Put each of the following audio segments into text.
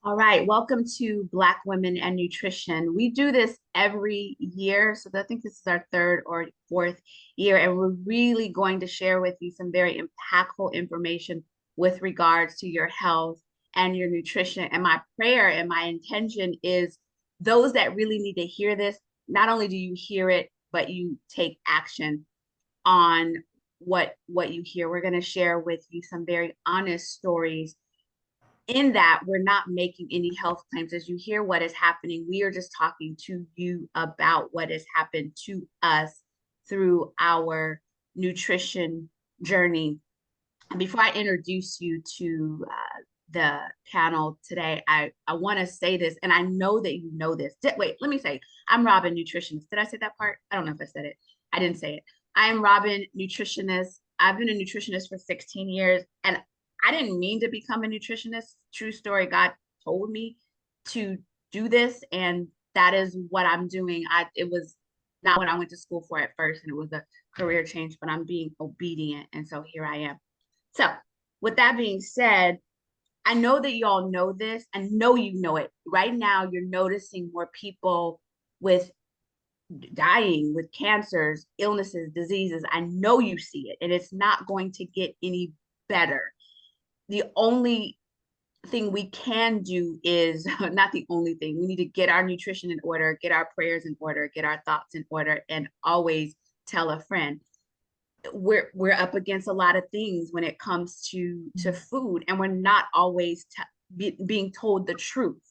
All right, welcome to Black Women and Nutrition. We do this every year, so I think this is our third or fourth year, and we're really going to share with you some very impactful information with regards to your health and your nutrition. And my prayer and my intention is those that really need to hear this, not only do you hear it, but you take action on what you hear. We're going to share with you some very honest stories in that we're not making any health claims. As you hear what is happening, we are just talking to you about what has happened to us through our nutrition journey. And before I introduce you to the panel today, I want to say this, and I know that you know this. Wait, let me say, I'm Robin, nutritionist. Did I say that part? I don't know if I said it. I didn't say it. I am Robin, nutritionist. I've been a nutritionist for 16 years, and I didn't mean to become a nutritionist. True story. God told me to do this, and that is what I'm doing. It was not what I went to school for at first, and it was a career change, but I'm being obedient, and so here I am. So, with that being said, I know that you all know this. I know you know it. Right now, you're noticing more people with dying, with cancers, illnesses, diseases. I know you see it, and it's not going to get any better. The only thing we can do is not the only thing. We need to get our nutrition in order, get our prayers in order, get our thoughts in order, and always tell a friend. We're up against a lot of things when it comes to food, and we're not always being told the truth.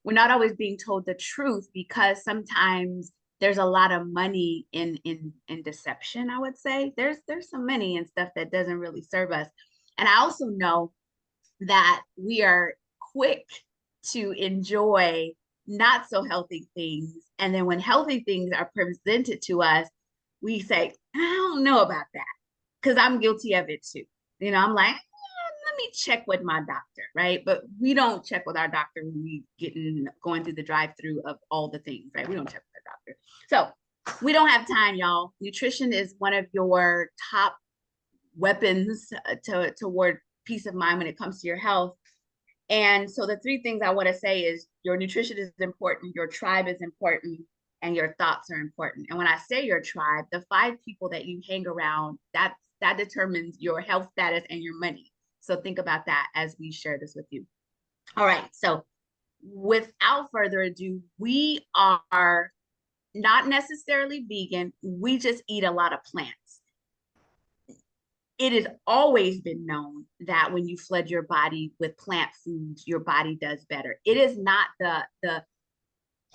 We're not always being told the truth because sometimes there's a lot of money in deception. I would say there's some money and stuff that doesn't really serve us. And I also know that we are quick to enjoy not so healthy things. And then when healthy things are presented to us, we say, I don't know about that because I'm guilty of it too. I'm like, let me check with my doctor, right? But we don't check with our doctor when we going through the drive-through of all the things, right? We don't check with our doctor. So we don't have time, y'all. Nutrition is one of your top weapons toward peace of mind when it comes to your health. And so the three things I want to say is your nutrition is important, your tribe is important, and your thoughts are important. And when I say your tribe, the five people that you hang around, that determines your health status and your money. So think about that as we share this with you. All right. So without further ado, we are not necessarily vegan. We just eat a lot of plants. It has always been known that when you flood your body with plant foods, your body does better. It is not the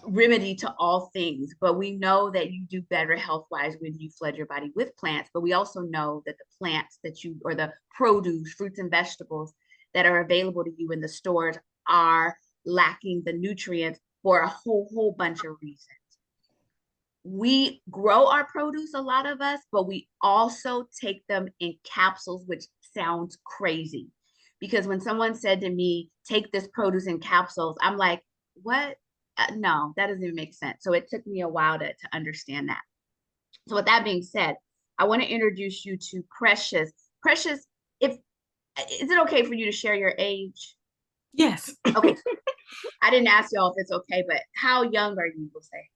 remedy to all things, but we know that you do better health wise when you flood your body with plants. But we also know that the plants that you, or the produce, fruits and vegetables that are available to you in the stores are lacking the nutrients for a whole bunch of reasons. We grow our produce, a lot of us, but we also take them in capsules, which sounds crazy. Because when someone said to me, take this produce in capsules, I'm like, what? No, that doesn't even make sense. So it took me a while to understand that. So with that being said, I want to introduce you to Precious. Precious, if is it okay for you to share your age? Yes. Okay. I didn't ask y'all if it's okay, but how young are you, we'll say?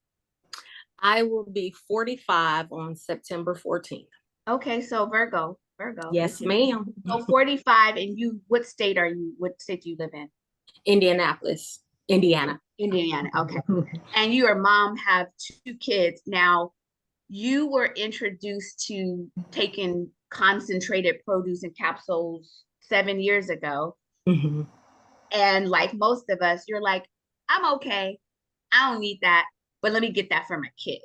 I will be 45 on September 14th. Okay, so Virgo. Yes, ma'am. So 45, and what state are you? What state do you live in? Indianapolis, Indiana. Indiana. Okay. And you, your mom, have two kids. Now, you were introduced to taking concentrated produce and capsules 7 years ago. Mhm. And like most of us, you're like, I'm okay. I don't need that, but let me get that for my kid.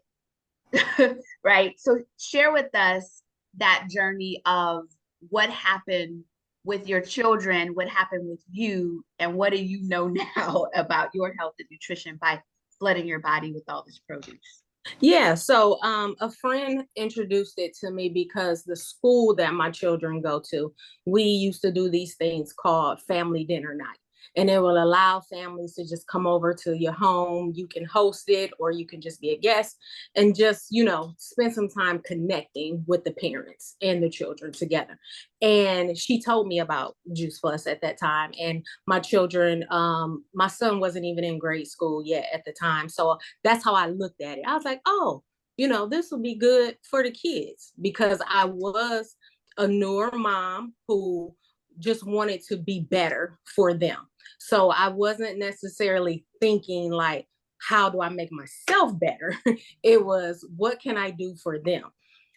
Right? So share with us that journey of what happened with your children, what happened with you, and what do you know now about your health and nutrition by flooding your body with all this produce? Yeah, so a friend introduced it to me because the school that my children go to, we used to do these things called family dinner night. and it will allow families to just come over to your home. You can host it, or you can just be a guest and just, spend some time connecting with the parents and the children together. And she told me about Juice Plus at that time. And my children, my son wasn't even in grade school yet at the time. So that's how I looked at it. I was like, oh, this will be good for the kids, because I was a newer mom who just wanted to be better for them. So I wasn't necessarily thinking like, how do I make myself better? It was, what can I do for them?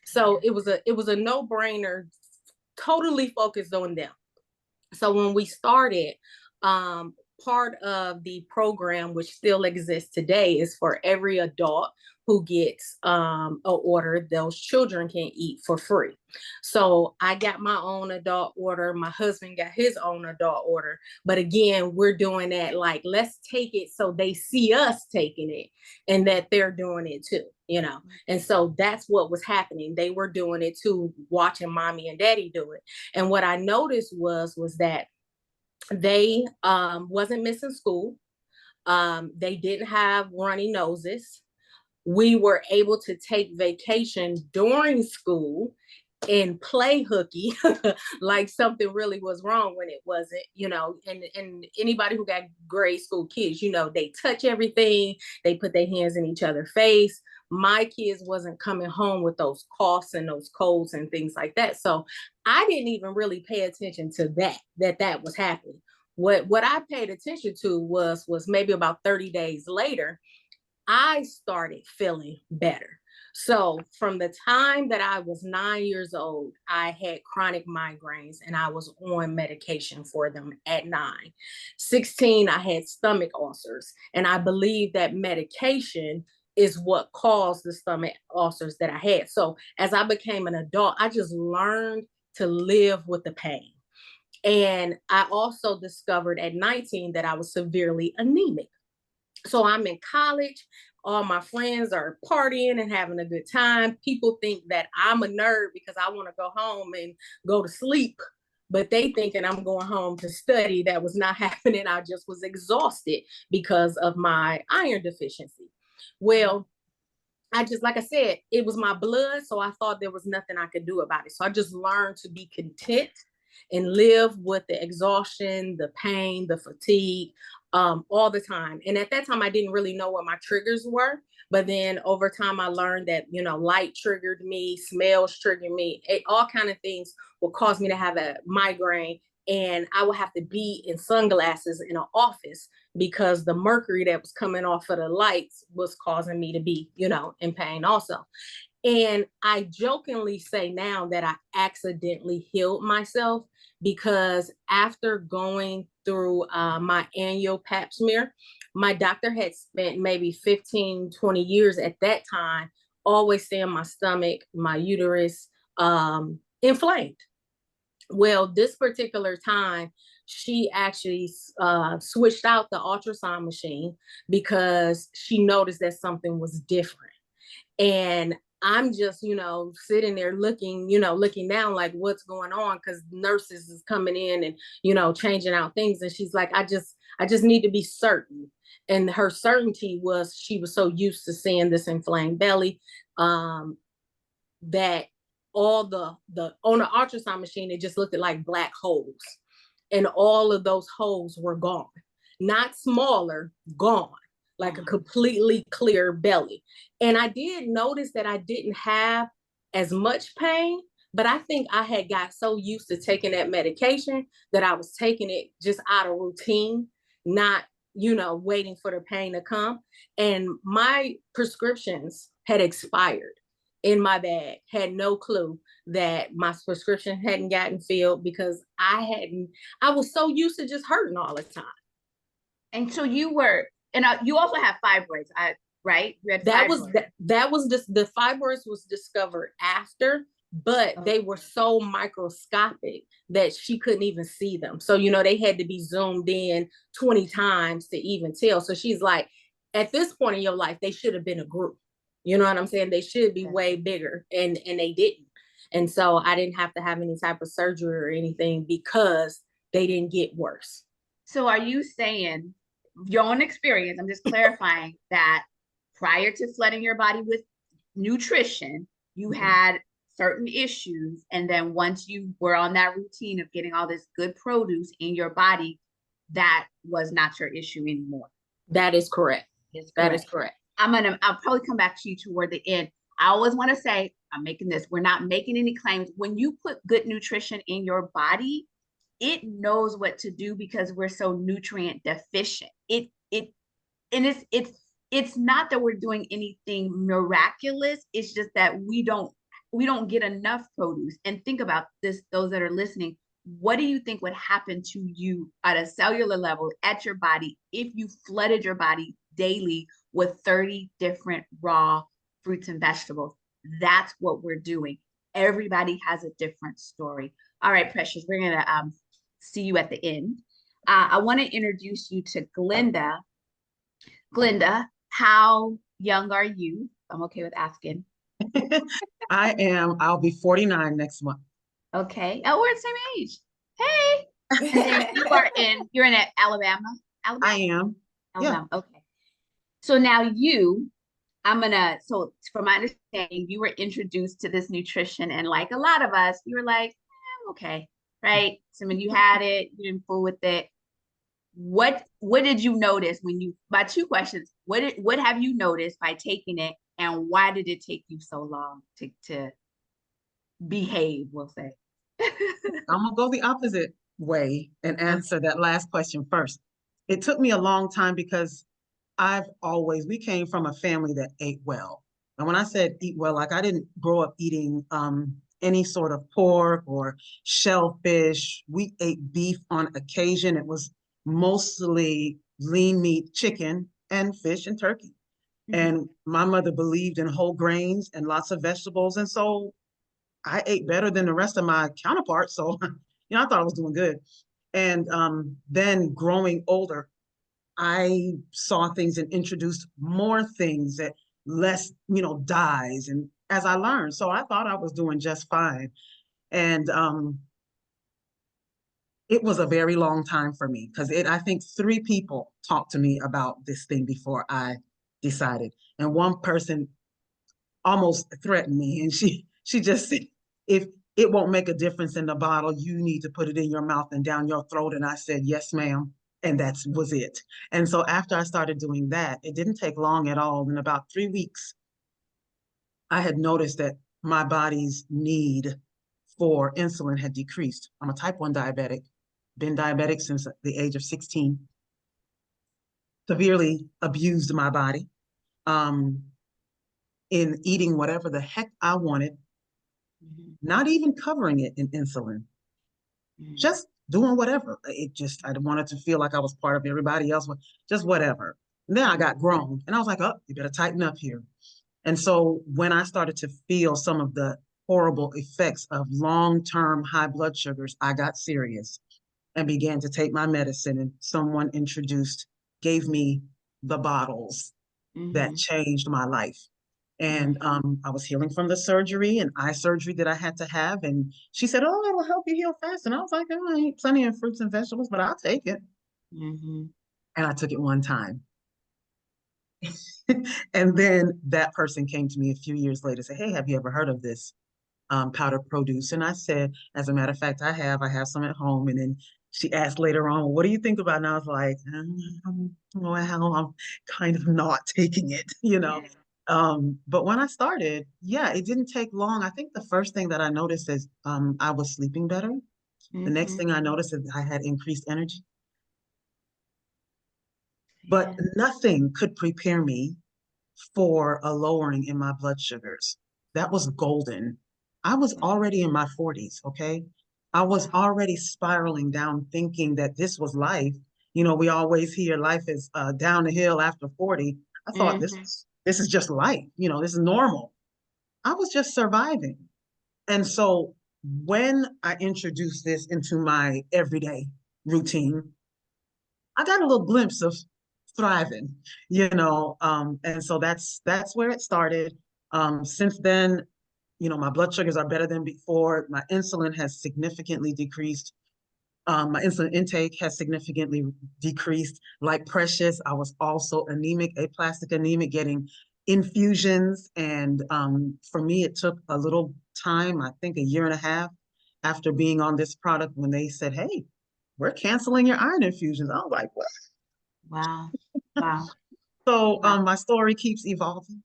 So it was a no-brainer, totally focused on them. So when we started, part of the program, which still exists today, is for every adult who gets an order, those children can eat for free. So I got my own adult order. My husband got his own adult order. But again, we're doing that like, let's take it so they see us taking it and that they're doing it too, And so that's what was happening. They were doing it too, watching mommy and daddy do it. And what I noticed was that they wasn't missing school. They didn't have runny noses. We were able to take vacation during school and play hooky like something really was wrong when it wasn't, and anybody who got grade school kids, they touch everything, they put their hands in each other's face. My kids wasn't coming home with those coughs and those colds and things like that. So I didn't even really pay attention to that was happening. What I paid attention to was maybe about 30 days later, I started feeling better. So from the time that I was 9 years old, I had chronic migraines and I was on medication for them at 9. 16, I had stomach ulcers. And I believe that medication is what caused the stomach ulcers that I had. So as I became an adult, I just learned to live with the pain. And I also discovered at 19 that I was severely anemic. So I'm in college. All my friends are partying and having a good time. People think that I'm a nerd because I want to go home and go to sleep, but they thinking I'm going home to study. That was not happening. I just was exhausted because of my iron deficiency. Well, like I said, it was my blood. So I thought there was nothing I could do about it. So I just learned to be content and live with the exhaustion, the pain, the fatigue, all the time. And at that time, I didn't really know what my triggers were. But then over time, I learned that, light triggered me, smells triggered me, all kind of things will cause me to have a migraine. And I would have to be in sunglasses in an office because the mercury that was coming off of the lights was causing me to be, in pain also. And I jokingly say now that I accidentally healed myself, because after going through my annual pap smear, my doctor had spent maybe 15, 20 years at that time always saying my stomach, my uterus inflamed. Well, this particular time, she actually switched out the ultrasound machine because she noticed that something was different. And I'm just, sitting there looking down like what's going on, because nurses is coming in and, changing out things. And she's like, I just need to be certain. And her certainty was she was so used to seeing this inflamed belly that all the on the ultrasound machine, it just looked like black holes. And all of those holes were gone, not smaller, gone, like a completely clear belly. And I did notice that I didn't have as much pain, but I think I had got so used to taking that medication that I was taking it just out of routine, not, waiting for the pain to come. And my prescriptions had expired in my bag, had no clue that my prescription hadn't gotten filled because I was so used to just hurting all the time. And so you also have fibroids, right? You had That fibroids. was the fibroids was discovered after, but they were so microscopic that she couldn't even see them. So, they had to be zoomed in 20 times to even tell. So she's like, at this point in your life, they should have been a group. You know what I'm saying? They should be way bigger, and they didn't. And so I didn't have to have any type of surgery or anything because they didn't get worse. So are you saying your own experience? I'm just clarifying that prior to flooding your body with nutrition, you Mhm. had certain issues, and then once you were on that routine of getting all this good produce in your body, that was not your issue anymore. That is correct. Is That is correct. correct. I'll probably come back to you toward the end. I always want to say, I'm making this, we're not making any claims. When you put good nutrition in your body, it knows what to do because we're so nutrient deficient. It and it's not that we're doing anything miraculous. It's just that we don't get enough produce. And think about this, those that are listening, what do you think would happen to you at a cellular level at your body if you flooded your body daily with 30 different raw fruits and vegetables? That's what we're doing. Everybody has a different story. All right, Precious, we're gonna see you at the end. I want to introduce you to Glenda. Glenda, how young are you? I'm okay with asking. I'll be 49 next month. Okay. Oh, we're the same age. Hey. And then you're in Alabama. I Alabama? am. Yeah. Alabama. Okay. So now so from my understanding, you were introduced to this nutrition, and like a lot of us, you were like, I'm okay, right? So when you had it, you didn't fool with it. What did you notice when you, my two questions, what have you noticed by taking it, and why did it take you so long to behave, we'll say? I'm gonna go the opposite way and answer that last question first. It took me a long time because we came from a family that ate well. And when I said eat well, like I didn't grow up eating any sort of pork or shellfish. We ate beef on occasion. It was mostly lean meat, chicken, and fish and turkey. Mhm. And my mother believed in whole grains and lots of vegetables. And so I ate better than the rest of my counterparts. So, I thought I was doing good. And then growing older, I saw things and introduced more things that less, dyes. And as I learned, so I thought I was doing just fine. And it was a very long time for me because I think three people talked to me about this thing before I decided. And one person almost threatened me, and she just said, if it won't make a difference in the bottle, you need to put it in your mouth and down your throat. And I said, yes, ma'am. And that was it. And so after I started doing that, it didn't take long at all. In about 3 weeks, I had noticed that my body's need for insulin had decreased. I'm a type 1 diabetic, been diabetic since the age of 16, severely abused my body um, in eating whatever the heck I wanted, Mhm. not even covering it in insulin, Mhm. just doing whatever. I wanted to feel like I was part of everybody else, just whatever. And then I got grown and I was like, oh, you better tighten up here. And so when I started to feel some of the horrible effects of long-term high blood sugars, I got serious and began to take my medicine. And someone gave me the bottles that Mhm. changed my life. And Mhm. I was healing from the surgery and eye surgery that I had to have. And she said, oh, it'll help you heal fast. And I was like, oh, I eat plenty of fruits and vegetables, but I'll take it. Mhm. And I took it one time. And then that person came to me a few years later and said, hey, have you ever heard of this powdered produce? And I said, as a matter of fact, I have some at home. And then she asked later on, what do you think about it? And I was like, well, I'm kind of not taking it, Yeah. But when I started, yeah, it didn't take long. I think the first thing that I noticed is I was sleeping better. The next Mhm. thing I noticed is I had increased energy, but Yeah. nothing could prepare me for a lowering in my blood sugars. That was golden. I was already in my 40s, okay? I was Wow. already spiraling down thinking that this was life. We always hear life is down the hill after 40. I thought Mhm. this is just life, this is normal. I was just surviving. And so when I introduced this into my everyday routine, I got a little glimpse of thriving, and so that's where it started. Since then, my blood sugars are better than before. My insulin has significantly decreased. My insulin intake has significantly decreased. Like Precious, I was also anemic, aplastic anemic, getting infusions. And for me, it took a little time, I think a year and a half after being on this product when they said, hey, we're canceling your iron infusions. I was like, what? Wow. Wow. So Wow. my story keeps evolving.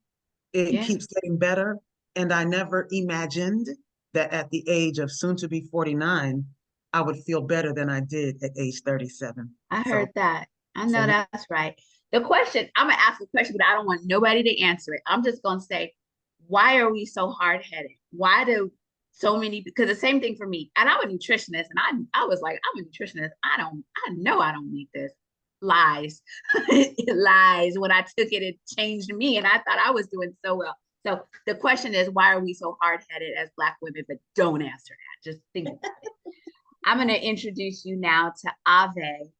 It Yeah. keeps getting better. And I never imagined that at the age of soon to be 49, I would feel better than I did at age 37. I So heard that. I for know me, that's right. The question, I'm gonna ask a question, but I don't want nobody to answer it. I'm just gonna say, why are we so hard-headed? Why do so many, because the same thing for me, and I'm a nutritionist, and I was like, I'm a nutritionist. I know I don't need this. Lies. Lies. When I took it, it changed me, and I thought I was doing so well. So the question is, why are we so hard-headed as Black women? But don't answer that. Just think about it. I'm going to introduce you now to Ave.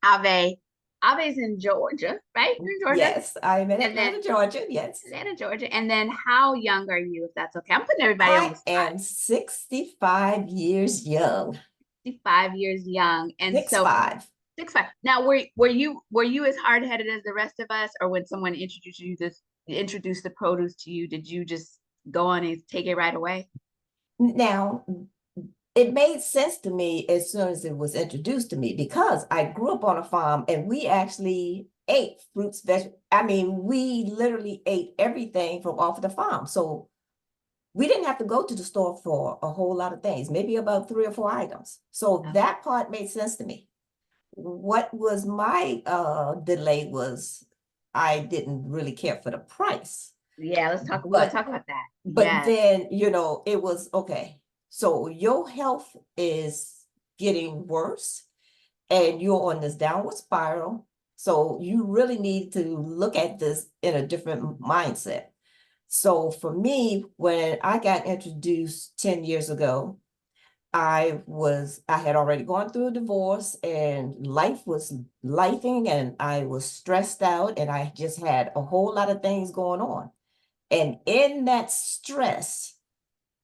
Ave, Ave's in Georgia, right? You're in Georgia? Yes, I'm in And then Atlanta, Georgia. Yes. Atlanta, Georgia. And then how young are you, if that's okay? I'm putting everybody on the I spot. am 65 years young. 65 years young. And Six so five. 65. Now, were you as hard-headed as the rest of us, or when someone introduced the produce to you, did you just go on and take it right away? Now, it made sense to me as soon as it was introduced to me because I grew up on a farm and we actually ate fruits, vegetables. I mean, we literally ate everything from off of the farm. So we didn't have to go to the store for a whole lot of things, maybe about 3 or 4 items. So Oh. that part made sense to me. What was my delay was I didn't really care for the price. Yeah, we're gonna But talk about that. but Yes. then, it was okay. So your health is getting worse and you're on this downward spiral. So you really need to look at this in a different mindset. So for me, when I got introduced 10 years ago, I had already gone through a divorce and life was lifing and I was stressed out and I just had a whole lot of things going on. And in that stress,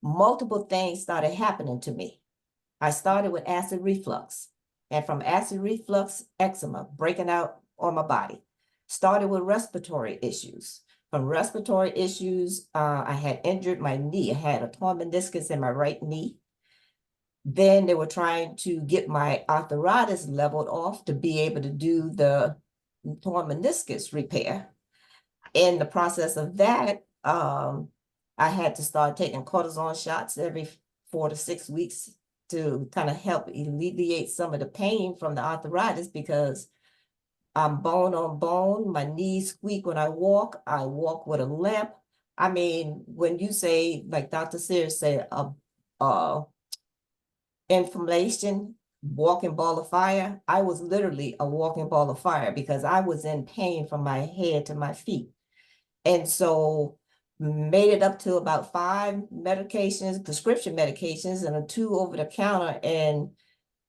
multiple things started happening to me. I started with acid reflux, and from acid reflux, eczema breaking out on my body. Started with respiratory issues. From respiratory issues, I had injured my knee. I had a torn meniscus in my right knee. Then they were trying to get my arthritis leveled off to be able to do the torn meniscus repair. In the process of that, I had to start taking cortisone shots every 4 to 6 weeks to kind of help alleviate some of the pain from the arthritis because I'm bone on bone. My knees squeak when I walk with a limp. I mean, when you say, like Dr. Sears said, inflammation, walking ball of fire, I was literally a walking ball of fire because I was in pain from my head to my feet. And so made it up to about 5 medications, prescription medications, and 2 over the counter. And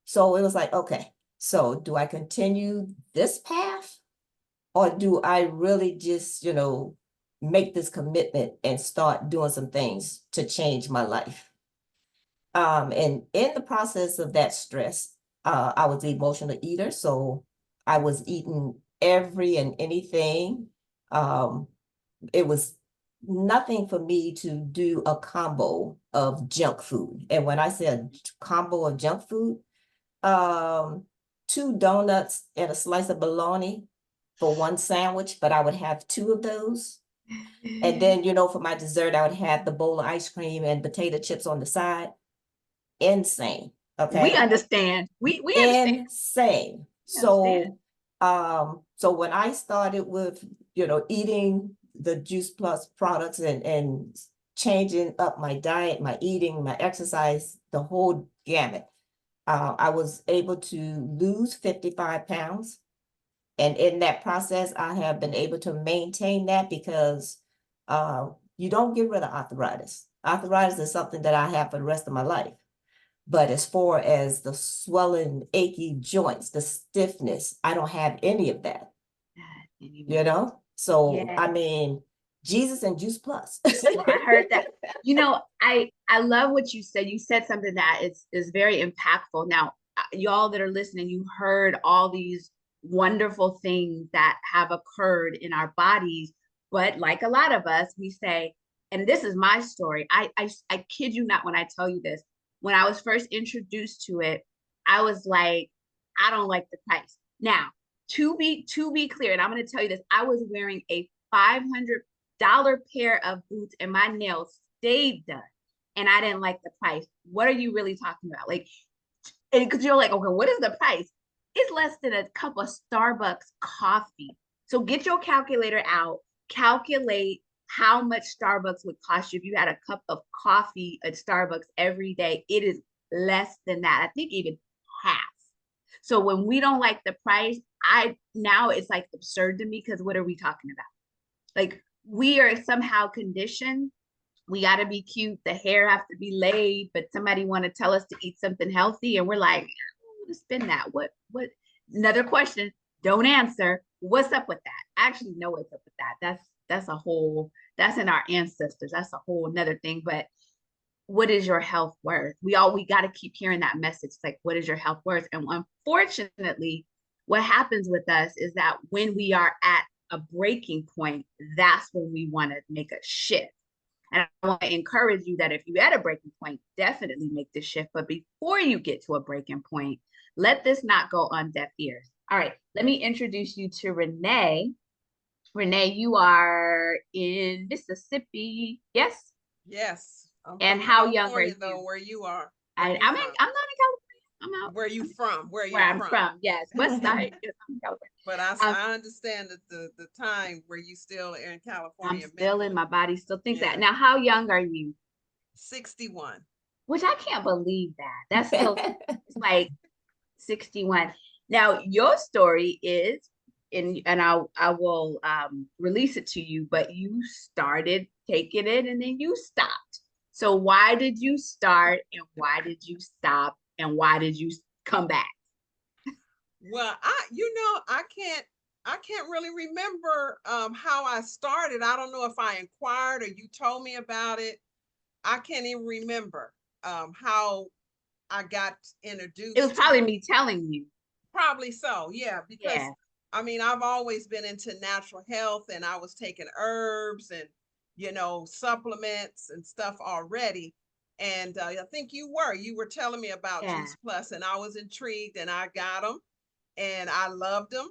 so it was like, okay, so do I continue this path or do I really just, make this commitment and start doing some things to change my life? And in the process of that stress, I was an emotional eater. So I was eating every and anything. It was nothing for me to do a combo of junk food. And when I say a combo of junk food, 2 donuts and a slice of bologna for 1 sandwich, but I would have 2 of those. And then, for my dessert, I would have the bowl of ice cream and potato chips on the side. Insane. Okay. We understand. We understand. Insane. We understand. So when I started with, eating the Juice Plus products and changing up my diet, my eating, my exercise, the whole gamut, I was able to lose 55 pounds. And in that process, I have been able to maintain that because you don't get rid of arthritis. Arthritis is something that I have for the rest of my life. But as far as the swelling, achy joints, the stiffness, I don't have any of that, So, Yeah. I mean, Jesus and Juice Plus. Well, I heard that. I love what you said. You said something that is very impactful. Now, y'all that are listening, you heard all these wonderful things that have occurred in our bodies. But like a lot of us, we say, and this is my story. I kid you not when I tell you this. When I was first introduced to it, I was like, I don't like the price. Now, to be clear, and I'm going to tell you this, I was wearing a $500 pair of boots and my nails stayed done, and I didn't like the price. What are you really talking about? Like, and because you're like, okay, what is the price? It's less than a cup of Starbucks coffee. So get your calculator out, calculate how much Starbucks would cost you if you had a cup of coffee at Starbucks every day. It is less than that. I think even half. So when we don't like the price, I now it's like absurd to me because what are we talking about? Like we are somehow conditioned. We got to be cute. The hair have to be laid, but somebody want to tell us to eat something healthy, and we're like, I don't want to spend that. What? Another question. Don't answer. What's up with that? I actually know what's up with that. That's a whole. That's in our ancestors. That's a whole another thing. But what is your health worth? We got to keep hearing that message. It's like, what is your health worth? And unfortunately, what happens with us is that when we are at a breaking point, that's when we want to make a shift. And I want to encourage you that if you're at a breaking point, definitely make the shift. But before you get to a breaking point, let this not go on deaf ears. All right, let me introduce you to Renee. Renee, you are in Mississippi, yes? Yes. I'm And from how young are California, you? though, where you are. I'm Where in. you I'm not from? in California. I'm out Where you from? Where where you I'm from. Yes, West Side. Yes, I'm in California. But Um, I understand that the time where you still are in I'm California still in mentally. my body. Still think that. Yeah. Now, how young are you? 61. Which I can't believe that. That's still it's like 61. Now, your story is, and I will release it to you, but you started taking it and then you stopped. So why did you start and why did you stop and why did you come back? Well, I can't really remember how I started. I don't know if I inquired or you told me about it. I can't even remember how I got It was introduced to probably it. me telling you. Probably so, yeah, because Yeah. I mean, I've always been into natural health and I was taking herbs and, supplements and stuff already. And I think you were telling me about Yeah. Juice Plus and I was intrigued and I got them and I loved them.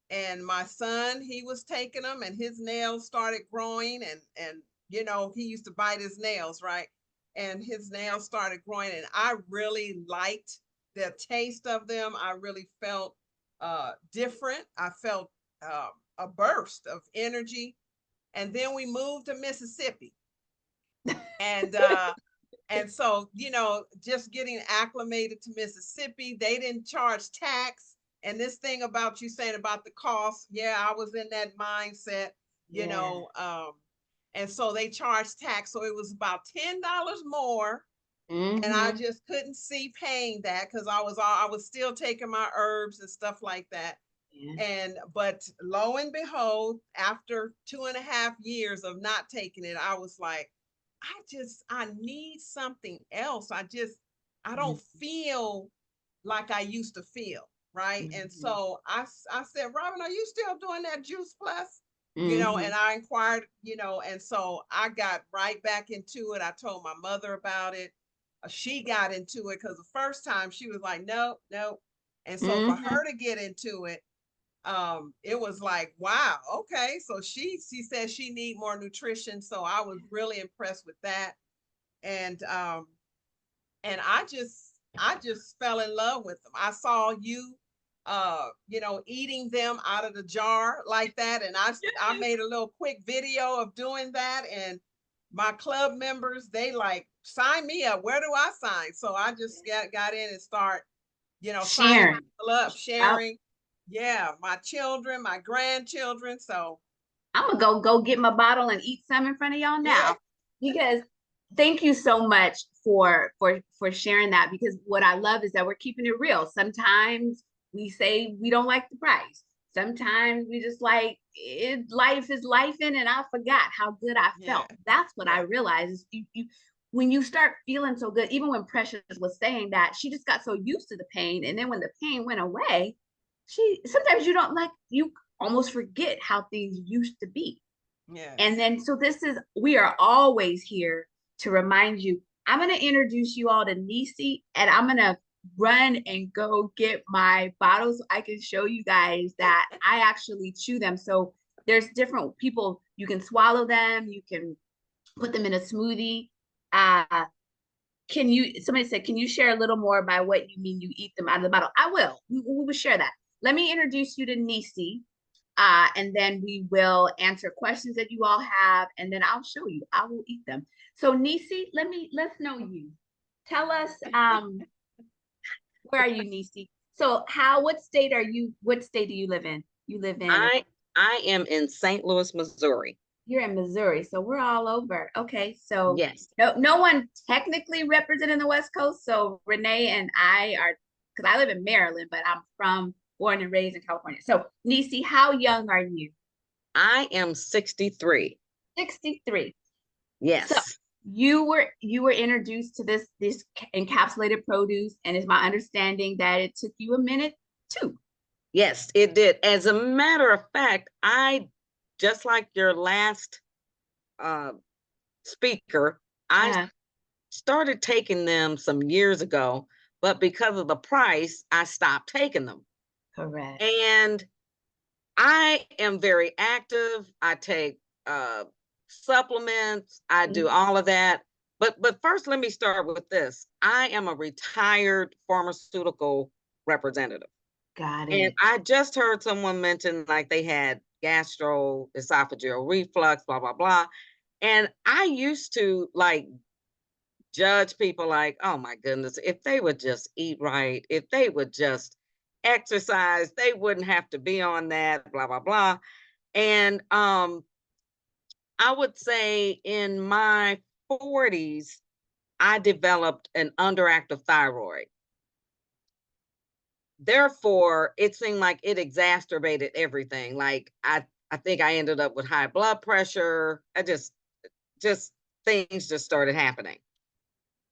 And my son, he was taking them and his nails started growing and he used to bite his nails, right? And his nails started growing and I really liked the taste of them. I really felt different. I felt a burst of energy. And then we moved to Mississippi. And and so, just getting acclimated to Mississippi, they didn't charge tax. And this thing about you saying about the cost, yeah, I was in that mindset, you Yeah. know. And so they charged tax. So it was about $10 more. And I Mm-hmm. just couldn't see paying that because I was still taking my herbs and stuff like that. Yeah. And but lo and behold, after 2.5 years of not taking it, I was like, I need something else. I don't feel like I used to feel, right? And Mm-hmm. so I said, Robin, are you still doing that Juice Plus? Mm-hmm. And I inquired, and so I got right back into it. I told my mother about it. She got into it because the first time she was like, no, no. And so for Mm-hmm. her to get into it, it was like, wow, okay. So she said she need more nutrition. So I was really impressed with that. And and I just fell in love with them. I saw you eating them out of the jar like that. And I made a little quick video of doing that. And my club members, they like sign me up. Where do I sign? So I just got in and start signing Sharing. people up, Yep. sharing. Yeah, my children, my grandchildren. So I'm gonna go get my bottle and eat some in front of y'all yeah, now because thank you so much for sharing that because what I love is that we're keeping it real. Sometimes we say we don't like the price. Sometimes we just like life is life in and I forgot how good I yeah, felt. That's what I yeah, realized is you when you start feeling so good, even when Precious was saying that, she just got so used to the pain. And then when the pain went away, sometimes you don't like, you almost forget how things used to be. Yes. And then, so we are always here to remind you. I'm going to introduce you all to Nisi, and I'm going to run and go get my bottles so I can show you guys that I actually chew them. So there's different people, you can swallow them, you can put them in a smoothie. Somebody said, can you share a little more by what you mean you eat them out of the bottle? I will. We will share that. Let me introduce you to Nisi. And then we will answer questions that you all have, and then I'll show you. I will eat them. So Nisi, let's know you. Tell us, where are you, Nisi? So what state do you live in? You live in, I am in St. Louis, Missouri. you're in Missouri, so we're all over. Okay, so Yes. no one technically representing the West Coast. So Renee and I are, because I live in Maryland, but I'm born and raised in California. So Nisi, how young are you? I am 63. 63. Yes. So you were introduced to this encapsulated produce, and it's my understanding that it took you a minute too. Yes, it did. As a matter of fact, just like your last speaker, I started taking them some years ago, but because of the price, I stopped taking them. Correct. And I am very active. I take supplements. I do all of that. But first, let me start with this. I am a retired pharmaceutical representative. Got And it. I just heard someone mention like they had gastroesophageal reflux, blah, blah, blah. And I used to like judge people like, oh my goodness, if they would just eat right, if they would just exercise, they wouldn't have to be on that, blah, blah, blah. And I would say in my 40s, I developed an underactive thyroid. Therefore, it seemed like it exacerbated everything. Like I think I ended up with high blood pressure. Just things just started happening.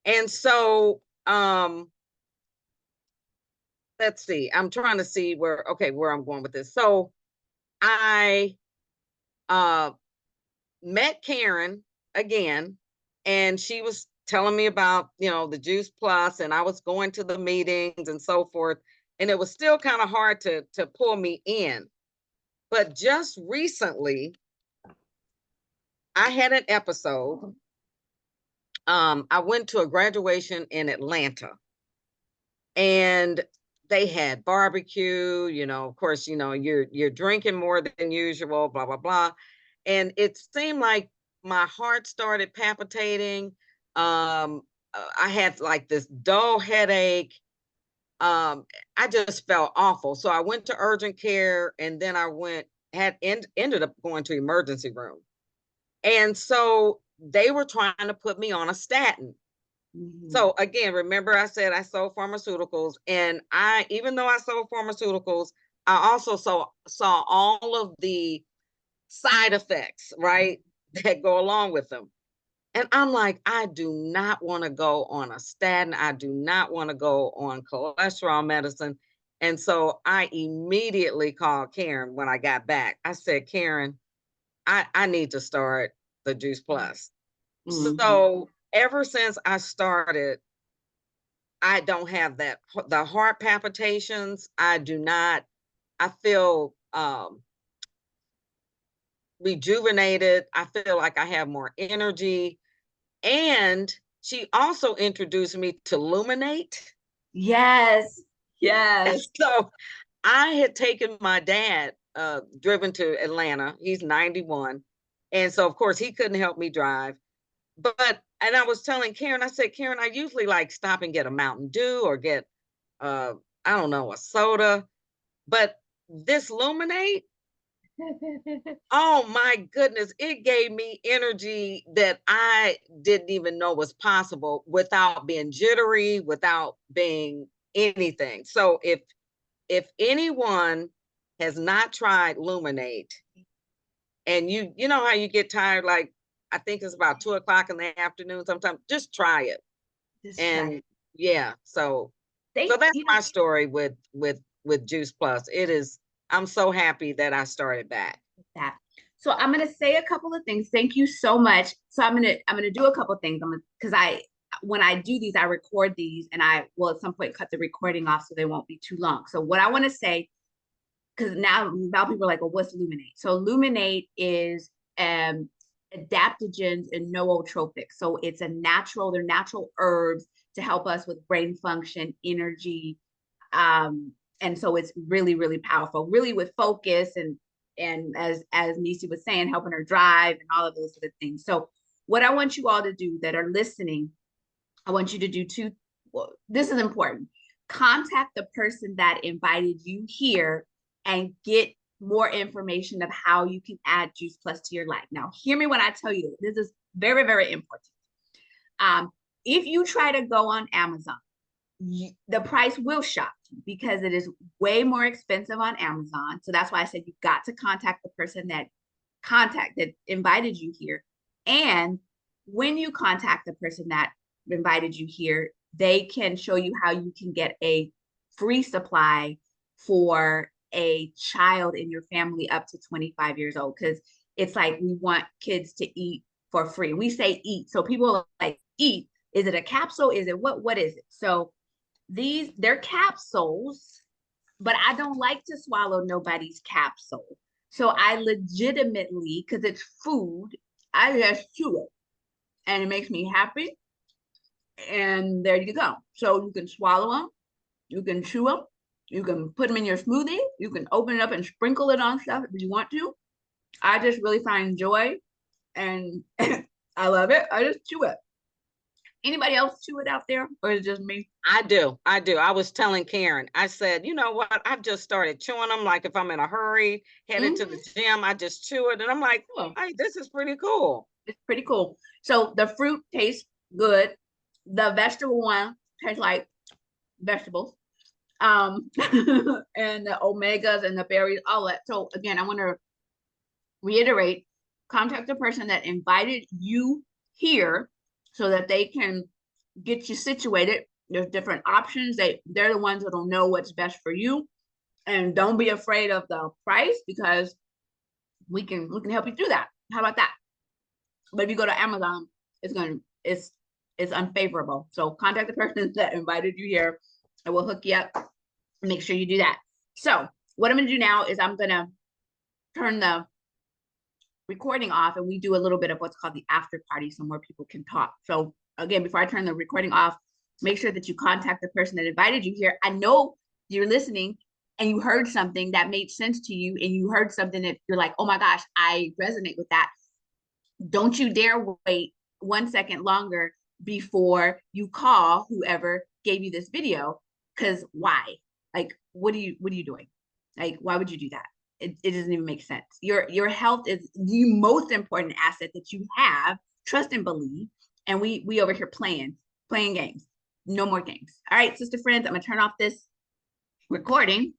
And so let's see. I'm trying to see where I'm going with this. So I met Karen again, and she was telling me about, the Juice Plus, and I was going to the meetings and so forth. And it was still kind of hard to pull me in. But just recently, I had an episode. I went to a graduation in Atlanta, and they had barbecue, of course, you're drinking more than usual, blah, blah, blah. And it seemed like my heart started palpitating. I had like this dull headache. I just felt awful. So I went to urgent care, and then ended up going to emergency room. And so they were trying to put me on a statin. So again, remember I said I sold pharmaceuticals, and even though I sold pharmaceuticals, I also saw all of the side effects, right, that go along with them. And I'm like, I do not want to go on a statin. I do not want to go on cholesterol medicine. And so I immediately called Karen when I got back. I said, Karen, I need to start the Juice Plus. So ever since I started, I don't have the heart palpitations. I do not. I feel rejuvenated. I feel like I have more energy. And she also introduced me to Luminate. Yes. So I had taken my dad, driven to Atlanta. He's 91. And so, of course, he couldn't help me drive. And I was telling Karen, I said, Karen, I usually like stop and get a Mountain Dew or get, I don't know, a soda. But this Luminate, oh my goodness, it gave me energy that I didn't even know was possible without being jittery, without being anything. So if anyone has not tried Luminate, and you know how you get tired, like I think it's about 2 o'clock in the afternoon sometimes. Just try it. Just try And it. yeah, so They, that's you know, my story with Juice Plus. It is, I'm so happy that I started back. that. So I'm gonna say a couple of things. Thank you so much. So I'm gonna do a couple of things. Because when I do these, I record these, and I will at some point cut the recording off so they won't be too long. So what I want to say, because now people are like, well, what's Luminate? So Luminate is adaptogens and nootropics. So it's they're natural herbs to help us with brain function, energy, and so it's really, really powerful, really with focus and as Nisi was saying, helping her drive and all of those sort of things. So what I want you all to do that are listening, I want you to do two. Well, this is important. Contact the person that invited you here and get more information of how you can add Juice Plus to your life. Now, hear me when I tell you this. This is very, very important. If you try to go on Amazon, the price will shock you because it is way more expensive on Amazon. So that's why I said you've got to contact the person that invited you here. And when you contact the person that invited you here, they can show you how you can get a free supply for a child in your family up to 25 years old. Because it's like we want kids to eat for free. We say eat. So people are like, eat. Is it a capsule? Is it what is it? So they're capsules, but I don't like to swallow nobody's capsule. So I legitimately, because it's food, I just chew it and it makes me happy. And there you go. So you can swallow them, you can chew them, you can put them in your smoothie, you can open it up and sprinkle it on stuff if you want to. I just really find joy and I love it. I just chew it. Anybody else chew it out there, or is it just me? I do. I was telling Karen, I said, you know what? I've just started chewing them. Like if I'm in a hurry, headed to the gym, I just chew it. And I'm like, Cool. hey, this is pretty cool. It's pretty cool. So the fruit tastes good. The vegetable one tastes like vegetables. And the omegas and the berries, all that. So again, I want to reiterate, contact the person that invited you here so that they can get you situated. There's different options. They're the ones that'll know what's best for you. And don't be afraid of the price because we can help you do that. How about that? But if you go to Amazon, it's unfavorable. So contact the person that invited you here and we'll hook you up. Make sure you do that. So what I'm gonna do now is I'm gonna turn the recording off and we do a little bit of what's called the after party so more people can talk. So again, before I turn the recording off, make sure that you contact the person that invited you here. I know you're listening and you heard something that made sense to you and you heard something that you're like, oh my gosh, I resonate with that. Don't you dare wait 1 second longer before you call whoever gave you this video. Because why? Like, what are you doing? Like, why would you do that? It doesn't even make sense. Your health is the most important asset that you have. Trust and believe. And we over here playing games. No more games. All right, sister friends, I'm gonna turn off this recording